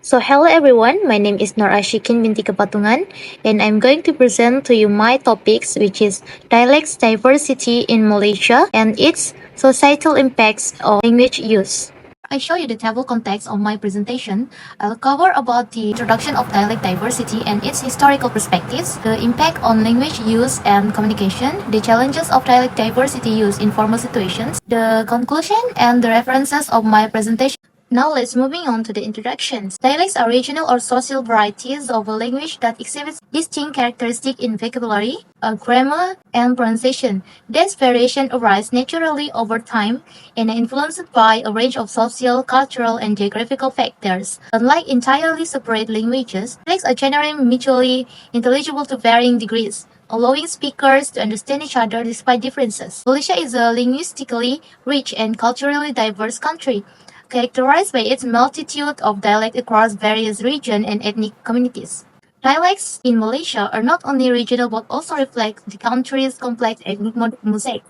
So hello everyone, my name is Norasyikin binti Kepatungan and I'm going to present to you my topics which is dialects diversity in Malaysia and its societal impacts of language use. I show you the table context of my presentation. I'll cover about the introduction of dialect diversity and its historical perspectives, the impact on language use and communication, the challenges of dialect diversity use in formal situations, the conclusion and the references of my presentation. Now let's moving on to the introductions. Dialects are regional or social varieties of a language that exhibits distinct characteristics in vocabulary, grammar, and pronunciation. These variations arise naturally over time and are influenced by a range of social, cultural, and geographical factors. Unlike entirely separate languages, dialects are generally mutually intelligible to varying degrees, allowing speakers to understand each other despite differences. Malaysia is a linguistically rich and culturally diverse country, characterized by its multitude of dialects across various regions and ethnic communities. Dialects in Malaysia are not only regional but also reflect the country's complex ethnic mosaic.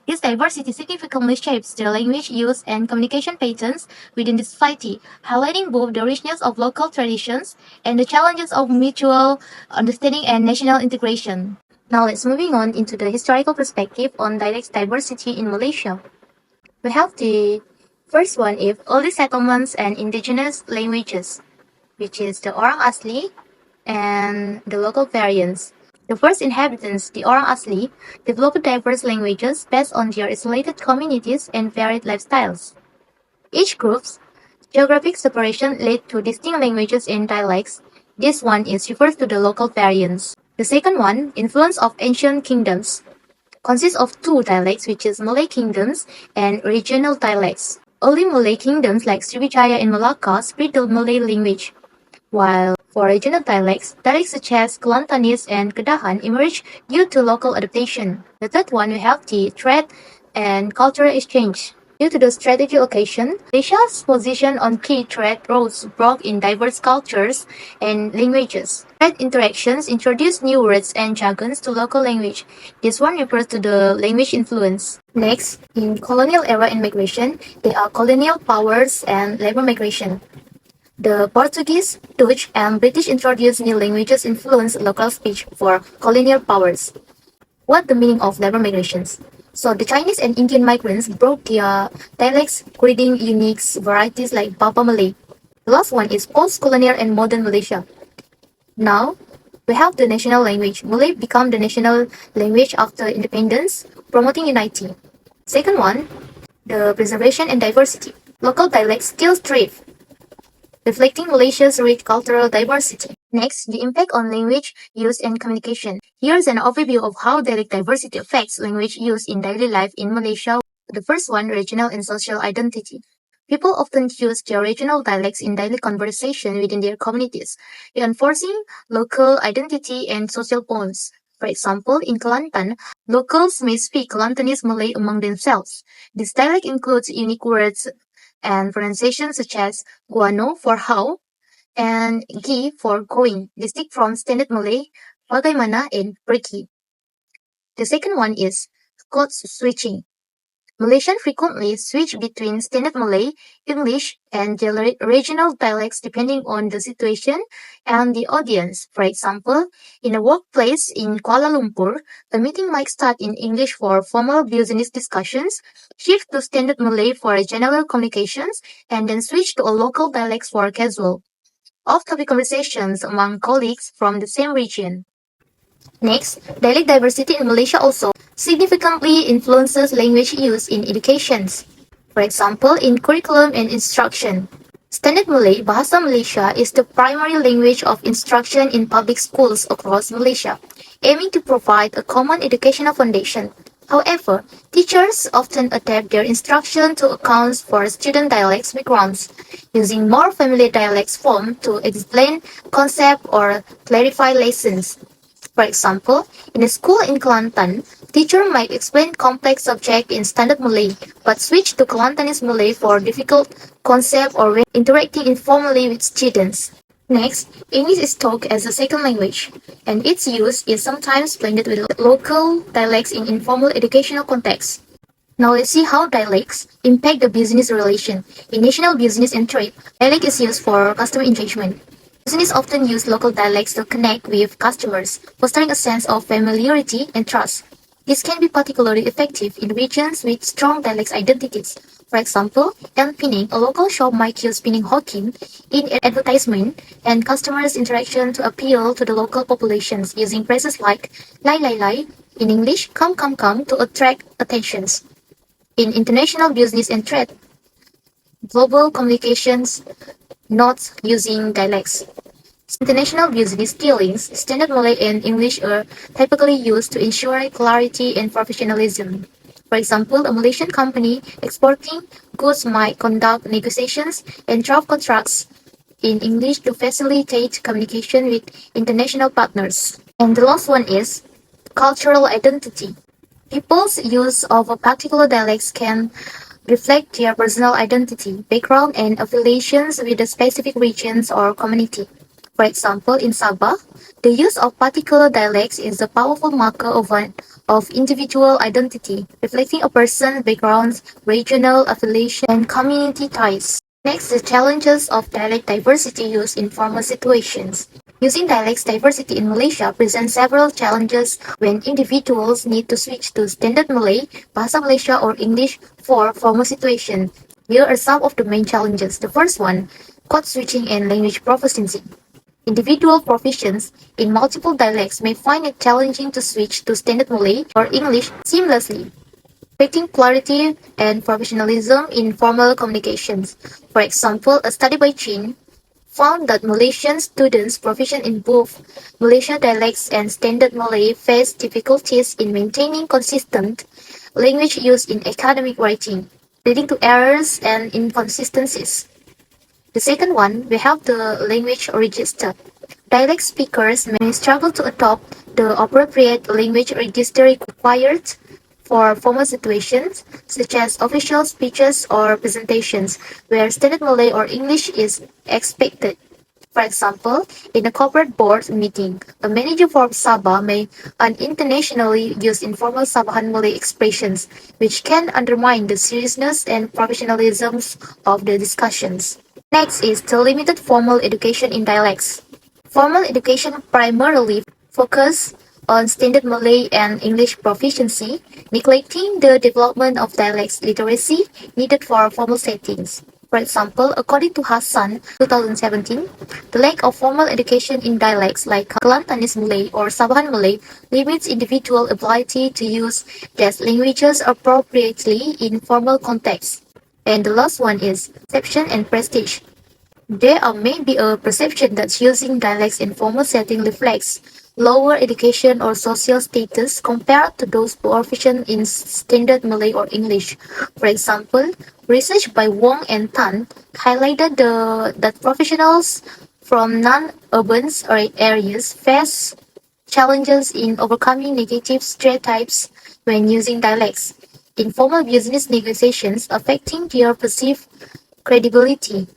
This diversity significantly shapes the language use and communication patterns within the society, highlighting both the richness of local traditions and the challenges of mutual understanding and national integration. Now let's moving on into the historical perspective on dialects diversity in Malaysia. We have the first one is early settlements and indigenous languages, which is the Orang Asli and the local variants. The first inhabitants, the Orang Asli, developed diverse languages based on their isolated communities and varied lifestyles. Each group's geographic separation led to distinct languages and dialects. This one is refers to the local variants. The second one, influence of ancient kingdoms, consists of two dialects, which is Malay kingdoms and regional dialects. Early Malay kingdoms like Srivijaya and Malacca spread the Malay language, while for regional dialects such as Kelantanese and Kedahan emerged due to local adaptation. The third one, we have the trade and cultural exchange. Due to the strategic occasion, Malaysia's position on key trade routes brought in diverse cultures and languages. Trade interactions introduced new words and jargons to local language. This one refers to the language influence. Next, in colonial era immigration, there are colonial powers and labor migration. The Portuguese, Dutch, and British introduced new languages influenced local speech for colonial powers. What the meaning of labor migrations? So the Chinese and Indian migrants brought their dialects, creating unique varieties like Papa Malay. The last one is post-colonial and modern Malaysia. Now, we have the national language. Malay became the national language after independence, promoting unity. Second one, the preservation and diversity. Local dialects still thrive, reflecting Malaysia's rich cultural diversity. Next, the impact on language use and communication. Here's an overview of how dialect diversity affects language use in daily life in Malaysia. The first one, regional and social identity. People often use their regional dialects in daily conversation within their communities, reinforcing local identity and social bonds. For example, in Kelantan, locals may speak Kelantanese Malay among themselves. This dialect includes unique words and pronunciations such as guano for how and gi for going, distinct from standard Malay, bagaimana, and pergi. The second one is code switching. Malaysians frequently switch between standard Malay, English, and their regional dialects depending on the situation and the audience. For example, in a workplace in Kuala Lumpur, the meeting might start in English for formal business discussions, shift to standard Malay for general communications, and then switch to a local dialects for casual, off-topic conversations among colleagues from the same region. Next, dialect diversity in Malaysia also significantly influences language use in education. For example, in curriculum and instruction. Standard Malay, Bahasa Malaysia, is the primary language of instruction in public schools across Malaysia, aiming to provide a common educational foundation. However, teachers often adapt their instruction to account for student dialects backgrounds, using more familiar dialects form to explain concepts or clarify lessons. For example, in a school in Kelantan, teacher might explain complex subject in standard Malay, but switch to Kelantanese Malay for difficult concept or when interacting informally with students. Next, English is taught as a second language, and its use is sometimes blended with local dialects in informal educational contexts. Now let's see how dialects impact the business relation. In national business and trade, dialect is used for customer engagement. Business often use local dialects to connect with customers, fostering a sense of familiarity and trust. This can be particularly effective in regions with strong dialect identities. For example, in Penang, a local shop might use Penang Hokkien in advertisement and customers' interaction to appeal to the local populations using phrases like lai lai lai in English, come come come to attract attentions. In international business and trade, global communications not using dialects. International business dealings, standard Malay and English are typically used to ensure clarity and professionalism. For example, a Malaysian company exporting goods might conduct negotiations and draft contracts in English to facilitate communication with international partners. And the last one is cultural identity. People's use of a particular dialects can reflect their personal identity, background, and affiliations with the specific regions or community. For example, in Sabah, the use of particular dialects is a powerful marker of individual identity, reflecting a person's background, regional affiliation, and community ties. Next, the challenges of dialect diversity used in formal situations. Using dialects diversity in Malaysia presents several challenges when individuals need to switch to standard Malay, Bahasa Malaysia, or English for formal situations. Here are some of the main challenges. The first one, code switching and language proficiency. Individual proficients in multiple dialects may find it challenging to switch to standard Malay or English seamlessly, affecting clarity and professionalism in formal communications. For example, a study by Chin found that Malaysian students proficient in both Malaysian dialects and standard Malay face difficulties in maintaining consistent language use in academic writing, leading to errors and inconsistencies. The second one, we have the language register. Dialect speakers may struggle to adopt the appropriate language register required for formal situations, such as official speeches or presentations, where standard Malay or English is expected. For example, in a corporate board meeting, a manager from Sabah may unintentionally use informal Sabahan Malay expressions, which can undermine the seriousness and professionalism of the discussions. Next is the limited formal education in dialects. Formal education primarily focus on standard Malay and English proficiency, neglecting the development of dialects literacy needed for formal settings. For example, according to Hassan, 2017, the lack of formal education in dialects like Kelantanese Malay or Sabahan Malay limits individual ability to use these languages appropriately in formal contexts. And the last one is perception and prestige. There may be a perception that using dialects in formal setting reflects lower education or social status compared to those proficient in standard Malay or English. For example, research by Wong and Tan highlighted that professionals from non-urban areas face challenges in overcoming negative stereotypes when using dialects in formal business negotiations, affecting their perceived credibility.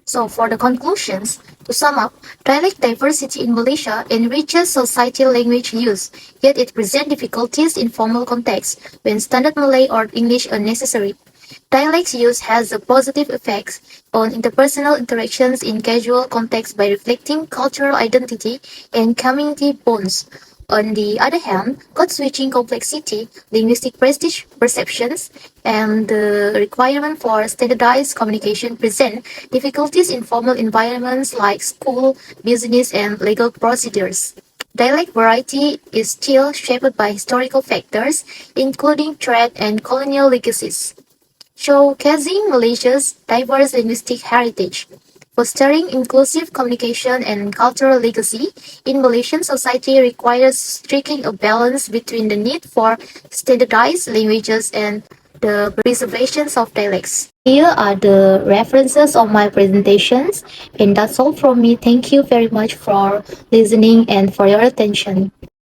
So, for the conclusions, to sum up, dialect diversity in Malaysia enriches societal language use, yet it presents difficulties in formal contexts when standard Malay or English are necessary. Dialect use has a positive effect on interpersonal interactions in casual contexts by reflecting cultural identity and community bonds. On the other hand, code switching complexity, linguistic prestige perceptions, and the requirement for standardized communication present difficulties in formal environments like school, business, and legal procedures. Dialect variety is still shaped by historical factors, including trade and colonial legacies, showcasing Malaysia's diverse linguistic heritage. Fostering inclusive communication and cultural legacy in Malaysian society requires striking a balance between the need for standardized languages and the preservation of dialects. Here are the references of my presentations, and that's all from me. Thank you very much for listening and for your attention.